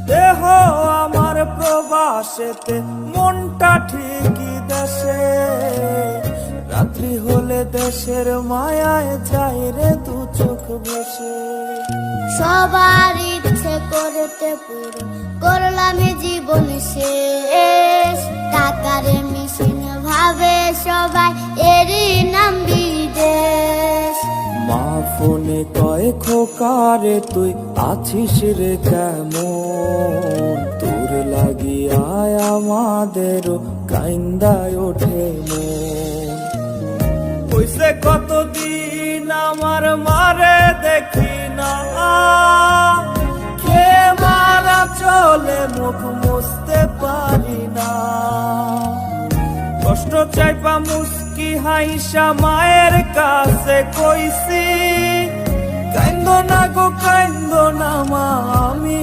দেহ আমার প্রবাসেতে, মনটা ঠিকই দেশে। রাত্রি হলে দেশের মায়ায় যায় রে দু চোখ বসে। সবার ইচ্ছে করতে পুরো করলাম জীবন শেষ। টাকার মেশিন ভাবে সবাই, এরই নাম বিদেশ। মা ফোনে কয় খোকারে তুই আছিস রে কেমন? তোর লাগিয়ায় আমাদেরও কাইন্দায় ওঠে মন। হইছে কতদিন আমার মারে দেখি না, কে মারা চলে মুখ মুছতে পারি না। কষ্ট চাইপা মুস্কি হাইসা মায়ের কাছে কইছি, কাইন্দো না গো কাইন্দো না মা, আমি